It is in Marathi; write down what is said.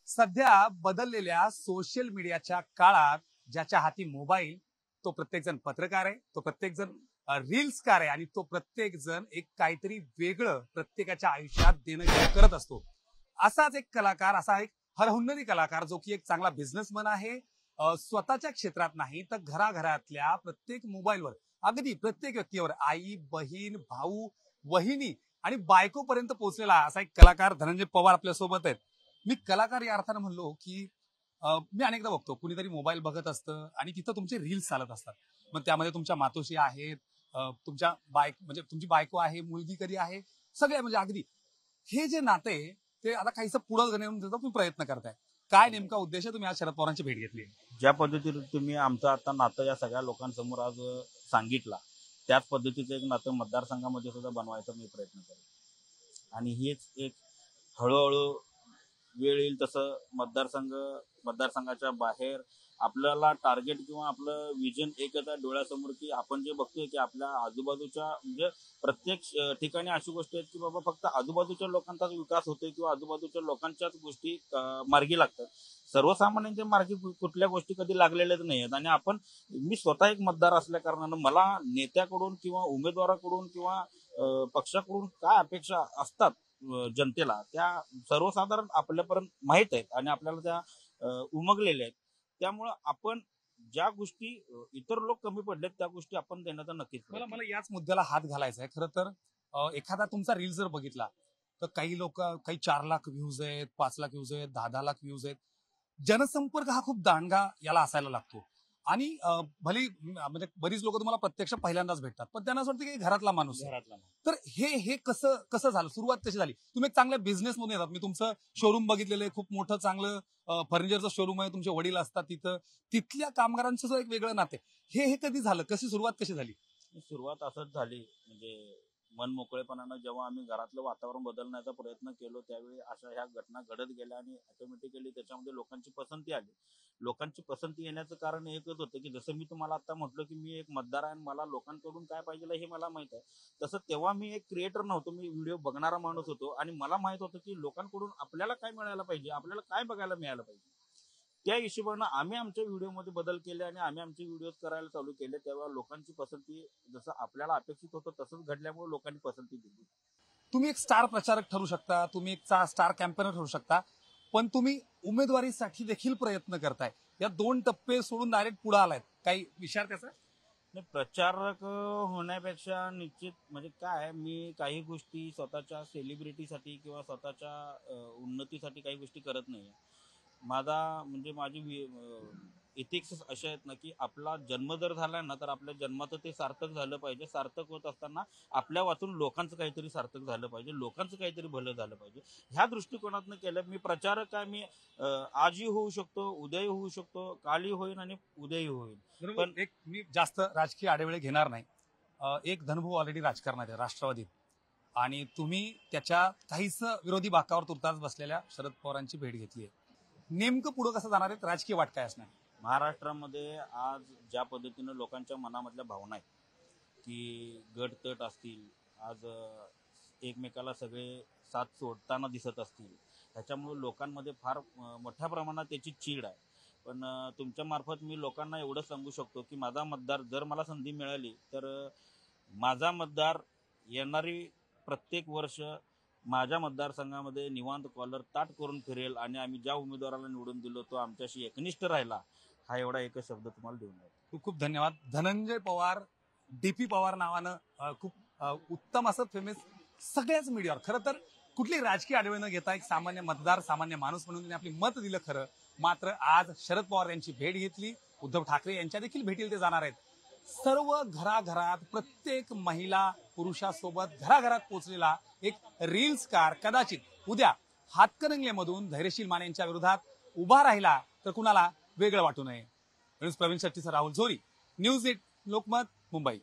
सध्या बदललेल्या सोशल मीडियाच्या काळात ज्याच्या हाती मोबाईल तो प्रत्येक जण पत्रकार आहे, तो प्रत्येक जण रील्सकार आहे आणि तो प्रत्येक जण एक काहीतरी वेगळं प्रत्येकाच्या आयुष्यात देणं घेणं करत असतो. असाच एक कलाकार, असा एक हरहुन्नरी कलाकार जो की एक चांगला बिझनेसमन आहे. स्वतःच्या क्षेत्रात नाही तर घराघरातल्या प्रत्येक मोबाईलवर, अगदी प्रत्येक व्यक्तीवर आई, बहीण, भाऊ, वहिनी आणि बायकोपर्यंत पोहोचलेला असा एक कलाकार धनंजय पवार आपल्या सोबत आहेत. मी कलाकार या अर्थानं म्हणलो की मी अनेकदा बघतो कुणीतरी मोबाईल बघत असतं आणि तिथं तुमचे रील्स चालत असतात. मग त्यामध्ये तुमच्या मातोश्री आहेत, तुमच्या म्हणजे तुमची बायको आहे, मुलगी कधी आहे, सगळे म्हणजे अगदी हे जे नाते आहे, ते आता काहीसं पुढे नेऊन देतो तुम्ही प्रयत्न करताय. काय नेमका उद्देश आहे, तुम्ही आज शरद पवारांची भेट घेतली? ज्या पद्धतीने तुम्ही आमचं आता नातं या सगळ्या लोकांसमोर आज सांगितला, त्याच पद्धतीचं एक नातं मतदारसंघामध्ये सुद्धा बनवायचा मी प्रयत्न करेन. आणि हेच एक हळूहळू वेळ येईल तसं मतदारसंघाच्या बाहेर आपल्याला टार्गेट किंवा आपलं विजन एक येतं डोळ्यासमोर, की आपण जे बघतोय की आपल्या आजूबाजूच्या म्हणजे प्रत्येक ठिकाणी अशी गोष्टी आहेत की बाबा फक्त आजूबाजूच्या लोकांचाच विकास होतोय किंवा आजूबाजूच्या लोकांच्याच गोष्टी मार्गी लागतात. सर्वसामान्यांच्या मार्गी कुठल्या गोष्टी कधी लागलेल्याच नाही आहेत. आणि मी स्वतः एक मतदार असल्या कारणानं मला नेत्याकडून किंवा उमेदवाराकडून किंवा पक्षाकडून काय अपेक्षा असतात जनतेला, त्या सर्वसाधारण आपल्यापर्यंत माहीत आहेत आणि आपल्याला त्या उमगलेल्या आहेत. त्यामुळं आपण ज्या गोष्टी इतर लोक कमी पडलेत त्या गोष्टी आपण देण्याचा नक्कीच मला याच मुद्द्याला हात घालायचा आहे. खरं तर एखादा तुमचा रील जर बघितला तर काही 4 लाख व्ह्यूज आहेत, 5 लाख व्ह्यूज आहेत, 10 लाख व्ह्यूज आहेत. जनसंपर्क हा खूप दांडगा याला असायला लागतो. आणि भली म्हणजे बरीच लोक तुम्हाला प्रत्यक्ष पहिल्यांदाच भेटतात, पण त्यांना असं वाटतं की घरातला माणूस आहे. तर हे कसं झालं, सुरुवात कशी झाली? तुम्ही एक चांगल्या बिझनेस मधून येतात. मी तुमचं शोरूम बघितलेलं आहे, खूप मोठं चांगलं फर्निचरचं शोरूम आहे, तुमचे वडील असतात तिथं, तिथल्या कामगारांचं एक वेगळं नाते. हे कधी झालं, सुरुवात कशी झाली? सुरुवात असंच झाली. म्हणजे मन मोकळेपणानं जेव्हा आम्ही घरातलं वातावरण बदलण्याचा प्रयत्न केलो त्यावेळी अशा ह्या घटना घडत गेल्या आणि ऑटोमॅटिकली त्याच्यामध्ये लोकांची पसंती आली. लोकांची पसंती येण्याचं कारण एकच होतं की जसं मी तुम्हाला आता म्हटलं की मी एक मतदार आहे आणि मला लोकांकडून काय पाहिजे हे मला माहित आहे. तसं तेव्हा मी एक क्रिएटर नव्हतो, मी व्हिडिओ बघणारा माणूस होतो आणि मला माहित होतं की लोकांकडून आपल्याला काय मिळायला पाहिजे, आपल्याला काय बघायला मिळालं पाहिजे. त्या हिशोबानं आम्ही आमच्या व्हिडिओमध्ये बदल केले आणि आम्ही आमचे व्हिडिओ करायला चालू केले. तेव्हा लोकांची पसंती जसं आपल्याला अपेक्षित होतं तसंच घडल्यामुळे लोकांनी पसंती दिली. तुम्ही एक स्टार प्रचारक ठरू शकता, तुम्ही एक स्टार कॅम्पेनर ठरू शकता, पण तुम्ही उमेदवारीसाठी देखील प्रयत्न करताय. या 2 टप्पे सोडून डायरेक्ट पुढे आलायत. काही विचार त्याचा? नाही, प्रचारक होण्यापेक्षा निश्चित म्हणजे काय, मी काही गोष्टी स्वतःच्या सेलिब्रिटीसाठी किंवा स्वतःच्या उन्नतीसाठी काही गोष्टी करत नाही. माझी इथिक्स असे आहेत ना की आपला जन्म जर झाला ना तर आपल्या जन्माचं ते सार्थक झालं पाहिजे. सार्थक होत असताना आपल्या वाचून लोकांचं काहीतरी सार्थक झालं पाहिजे, लोकांचं काहीतरी भलं झालं पाहिजे. ह्या दृष्टिकोनातनं केलं. मी प्रचारक आहे. मी आजही होऊ शकतो, उद्याही होऊ शकतो, कालही होईन आणि उद्याही होईल. पण एक मी जास्त राजकीय आडेवेळे घेणार नाही. एक धनभाऊ ऑलरेडी राजकारणात आहे, राष्ट्रवादीत, आणि तुम्ही त्याच्या काहीच विरोधी बाकावर तुर्तास बसलेल्या शरद पवारांची भेट घेतली आहे. नेमकं पुढे कसं जाणार आहे, राजकीय वाट काय असणार? महाराष्ट्रामध्ये आज ज्या पद्धतीनं लोकांच्या मनामधल्या भावना आहेत की गट तट असतील, आज एकमेकाला सगळे साथ सोडताना दिसत असतील, त्याच्यामुळे लोकांमध्ये फार मोठ्या प्रमाणात त्याची चीड आहे. पण तुमच्या मार्फत मी लोकांना एवढं सांगू शकतो की माझा मतदार जर मला संधी मिळाली तर माझा मतदार येणारी प्रत्येक वर्ष माझ्या मतदारसंघामध्ये निवांत कॉलर ताट करून फिरेल आणि आम्ही ज्या उमेदवाराला निवडून दिलो तो आमच्याशी एकनिष्ठ राहिला, हा एवढा एकच शब्द तुम्हाला देऊन जातो. खूप खूप धन्यवाद. धनंजय पवार, डीपी पवार नावानं खूप उत्तम असं फेमस सगळ्याच मीडियावर. खरं तर कुठली राजकीय आडवे न घेता एक सामान्य मतदार, सामान्य माणूस म्हणून त्यांनी आपली मत दिलं. खरं मात्र आज शरद पवार यांची भेट घेतली. उद्धव ठाकरे यांच्या देखील भेटीला ते जाणार आहेत. सर्व घराघरात प्रत्येक महिला पुरुषासोबत घराघरात पोहोचलेला एक रील्सकार कदाचित उद्या हातकणंगलेमधून धैर्यशील माने यांच्या विरोधात उभा राहिला तर कुणाला वेगळं वाटू नये. प्रवीण शेट्टीसह राहुल झोरी, न्यूज 8 लोकमत, मुंबई.